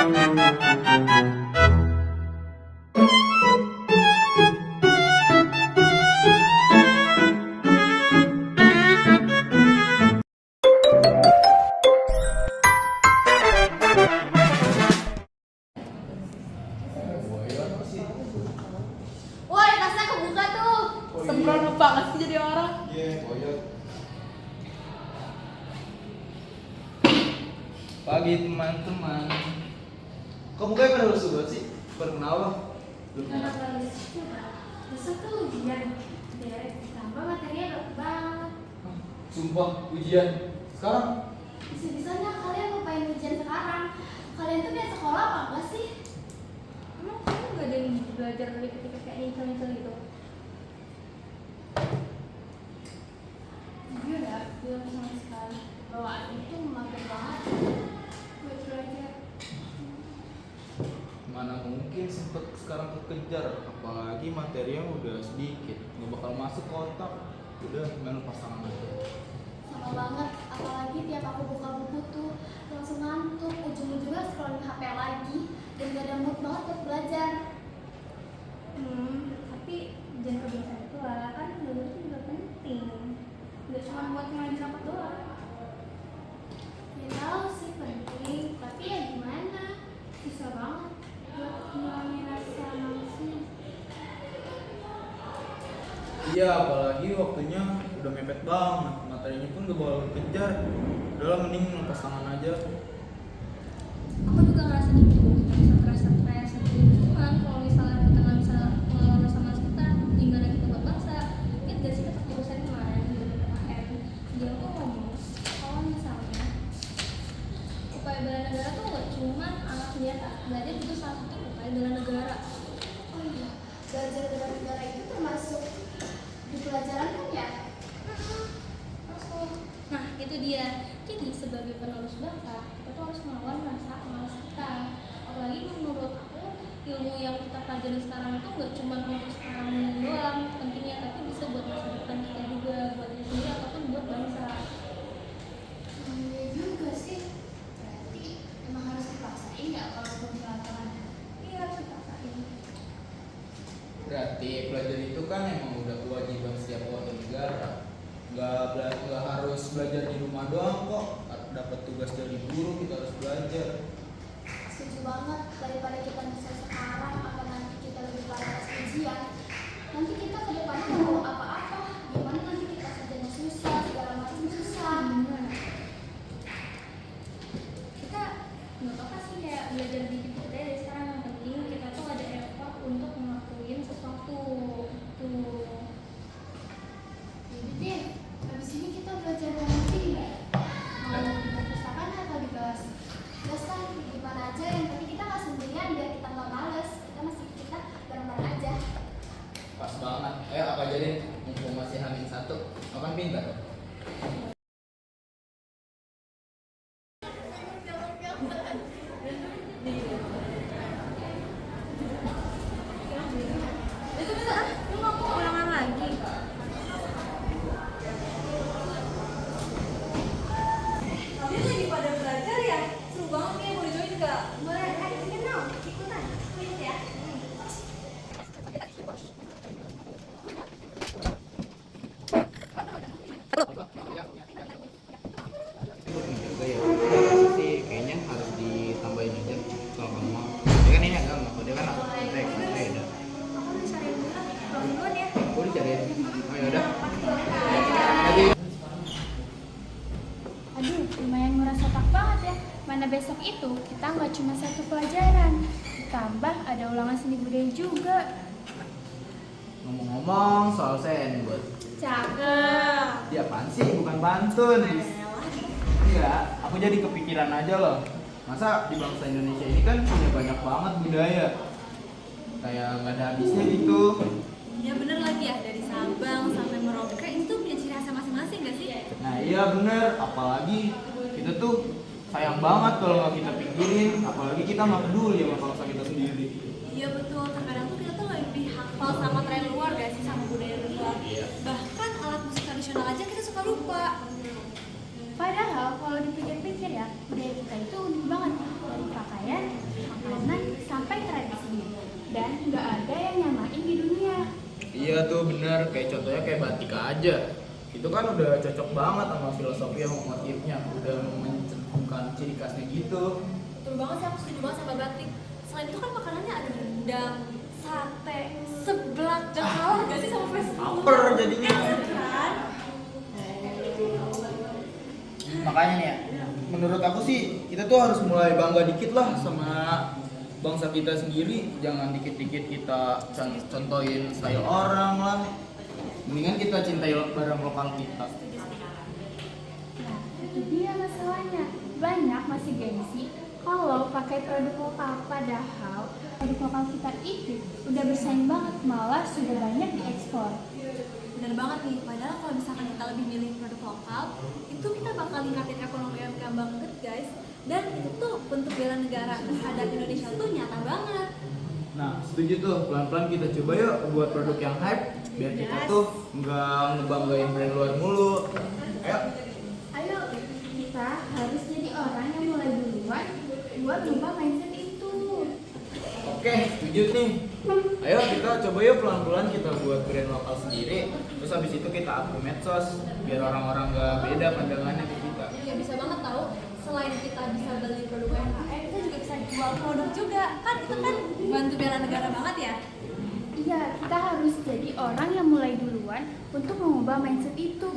Woi, tasnya kebuka tuh. Sembrono banget sih jadi orang. Pagi teman-teman. Kok mukanya pada lesu banget sih? Kenapa? Besok tuh ujian. Tambah materinya berat banget. Sumpah, ujian. Sekarang? Bisa-bisanya kalian lupain ujian sekarang. Kalian tuh biasa sekolah apa enggak sih? Emang kamu gak ada yang belajar dari ketika kayak nyicil-nyicil gitu? Jujur ya, belum sama sekali. Bawaan itu mager banget buat belajar. Mana mungkin sempet sekarang kekejar. Apalagi materinya udah sedikit. Nggak bakal masuk ke otak. Udah, main lepas tangan aja. Sama banget, apalagi tiap aku buka buku tuh langsung ngantuk, ujung-ujungnya scrolling HP lagi dan gak ada mood banget buat belajar. Tapi jangan kebiasaan itu lah, kan belajar itu juga penting. Gak cuma buat ngelain rapat doang. Ya tahu sih penting, tapi ya gimana? Susah banget buat ngilangin rasa malesnya. Iya, apalagi waktunya udah mepet banget. Materinya pun gak bakal kejar. Udahlah, mending lepas tangan aja. Aku juga ngerasa gitu, ngerasa stres, cuman kalau misalnya kita nggak bisa melawan rasa malas kita, gimana kita buat bangsa? Ingat gak sih kata jurusan kemarin di PKN? Dia tuh ngomong kalau misalnya upaya bela negara tuh nggak cuma alat senjata, belajar juga salah satu upaya bela negara. Oh iya, belajar bela negara itu termasuk di pelajaran kan ya? Nah itu dia, jadi sebagai penerus bangsa kita tuh harus melawan rasa malas kita. Apalagi menurut aku ilmu yang kita pelajari sekarang itu nggak cuma untuk sekarang doang pentingnya, tapi bisa buat masa depan kita juga, buat diri sendiri ataupun buat bangsa. Iya juga sih. Berarti emang harus dipaksain ya kalau belum di lapangan. Iya harus dipaksain. Berarti belajar itu kan emang udah kewajiban setiap warga negara. Nggak harus belajar di rumah doang kok. Dapat tugas dari guru kita harus belajar. Setuju banget, daripada kita bisa sekarang atau nanti kita lebih parah pas ujian, nanti kita ke depannya nggak mau apa-apa. Gimana nanti kita kerjanya susah, segala macam susah. Kita nggak apa-apa sih kayak belajar dikit kita dari sekarang, yang penting kita tuh ada effort untuk ngelakuin sesuatu tuh. Jadi deh, habis ini kita belajar nanti nggak? Mau di perpustakaan atau di kelas? Kelas kan di mana aja, yang penting kita nggak sendirian biar kita nggak males. Kita bareng-bareng aja. Pas banget. Apa jadi mumpung masih hamil satu, makan pintar. Lu nggak mau ulangan lagi? Kalian lagi pada belajar ya? Seru banget nih, mau join nggak? Boleh, ayo kenal, ikutan. Kuis ya. Juga ya, sih kayaknya harus ditambahin aja kalau kamu mau. Dia kan ini agak mau, dia kan teks beda. Aku bisa cari dulu, duluan ya. Oh dicariin. Oh yaudah. Aduh, lumayan nguras otak banget ya. Mana besok itu kita nggak cuma satu pelajaran, ditambah ada ulangan seni budaya juga. Ngomong-ngomong soal sandwich. Cakep. Dia apaan sih? Bukan pantun. Enggak, aku jadi kepikiran aja loh. Masa di bangsa Indonesia ini kan punya banyak banget budaya. Kayak nggak ada habisnya gitu. Ya bener lagi ya, dari Sabang sampai Merauke itu punya ciri khasnya masing-masing nggak sih? Nah iya bener, apalagi kita tuh sayang banget kalau nggak kita pikirin. Apalagi kita nggak peduli sama bangsa kita sendiri. Iya betul, terkadang tuh kita tuh lebih hafal sama tren luar gak sih, sama budaya luar. Bahkan alat musik tradisional aja kita suka lupa. Padahal kalau dipikir-pikir ya, budaya kita itu unik banget. Dari pakaian, ibarat kayak contohnya kayak batik aja. Itu kan udah cocok banget sama filosofi sama motifnya, udah mencantumkan ciri khasnya gitu. Betul banget sih, aku setuju banget sama batik. Selain itu kan makanannya ada rendang, sate, seblak, dan kalah gak sih sama fast food? Lapar jadinya. Kan? Makanya nih ya, menurut aku sih kita tuh harus mulai bangga dikit lah sama bangsa kita sendiri. Jangan dikit-dikit kita contohin style orang lah. Mendingan kita cintai barang lokal kita. Nah, itu dia masalahnya. Banyak masih gengsi kalau pakai produk lokal, padahal produk lokal kita itu udah bersaing banget, malah sudah banyak diekspor. Bener banget nih, padahal kalau misalkan kita lebih milih produk lokal, itu kita bakal ningkatin ekonomi UMKM banget guys. Dan itu tuh bentuk bela negara terhadap Indonesia tuh nyata banget. Nah, setuju tuh. Pelan-pelan kita coba yuk buat produk yang hype, biar kita tuh nggak ngebanggain brand luar mulu. Ayo. Ayo, kita harus jadi orang yang mulai duluan buat lupa mindset itu. Oke, setuju nih. Ayo kita coba yuk pelan-pelan kita buat brand lokal sendiri. Terus habis itu kita up ke medsos, biar orang-orang nggak beda pandangannya ke kita. Ya bisa banget tahu, selain kita bisa beli produk UMKM, kita juga bisa jual produk juga. Kan itu kan bantu bela negara banget ya. Iya, kita harus jadi orang yang mulai duluan untuk mengubah mindset itu.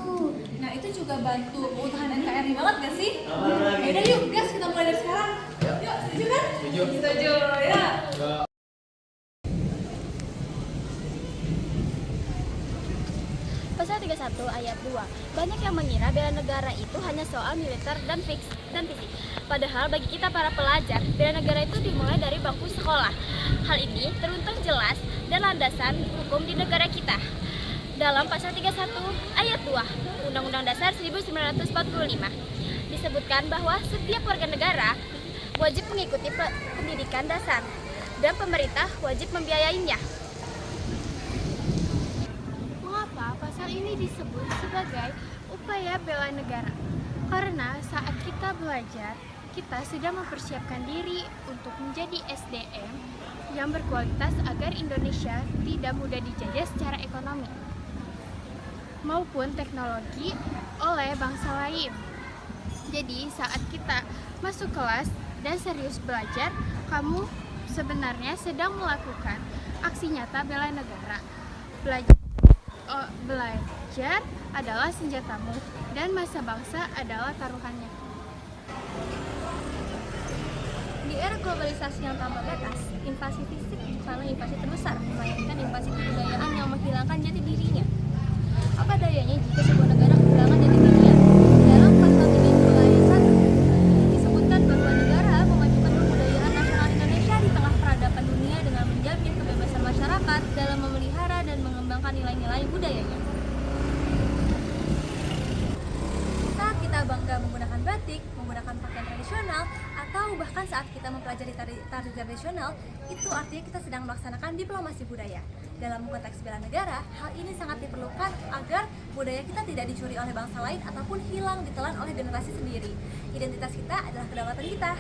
Nah itu juga bantu keutuhan NKRI banget gak sih? Yaudah yuk guys, kita mulai dari sekarang. Yuk, setuju kan? Setuju. Setuju, ya. Nggak. Pasal 31 ayat 2. Banyak yang mengira bela negara itu hanya soal militer dan fisik. Padahal bagi kita para pelajar, bela negara itu dimulai dari bangku sekolah. Hal ini teruntuk jelas dan landasan hukum di negara kita. Dalam pasal 31 ayat 2 Undang-Undang Dasar 1945 disebutkan bahwa setiap warga negara wajib mengikuti pendidikan dasar dan pemerintah wajib membiayainya. Mengapa pasal ini disebut sebagai upaya bela negara? Karena saat kita belajar, kita sudah mempersiapkan diri untuk menjadi SDM yang berkualitas agar Indonesia tidak mudah dijajah secara ekonomi maupun teknologi oleh bangsa lain. Jadi saat kita masuk kelas dan serius belajar, kamu sebenarnya sedang melakukan aksi nyata bela negara. Belajar adalah senjatamu dan masa bangsa adalah taruhannya. Di era globalisasi yang tanpa batas, invasi fisik bukanlah invasi terbesar, melainkan invasi kebudayaan yang menghilangkan jati dirinya. Apa dayanya jika sebuah negara kehilangan jati dirinya? Dalam pasal 32 ayat 1 disebutkan bahwa negara memajukan kebudayaan nasional Indonesia di tengah peradaban dunia dengan menjamin kebebasan masyarakat dalam memelihara dan mengembangkan nilai-nilai budayanya. Saat kita bangga menggunakan batik, menggunakan pakaian tradisional, atau bahkan saat kita mempelajari tari tradisional, itu artinya kita sedang melaksanakan diplomasi budaya. Dalam konteks bela negara, hal ini sangat diperlukan agar budaya kita tidak dicuri oleh bangsa lain ataupun hilang ditelan oleh generasi sendiri. Identitas kita adalah kedaulatan kita.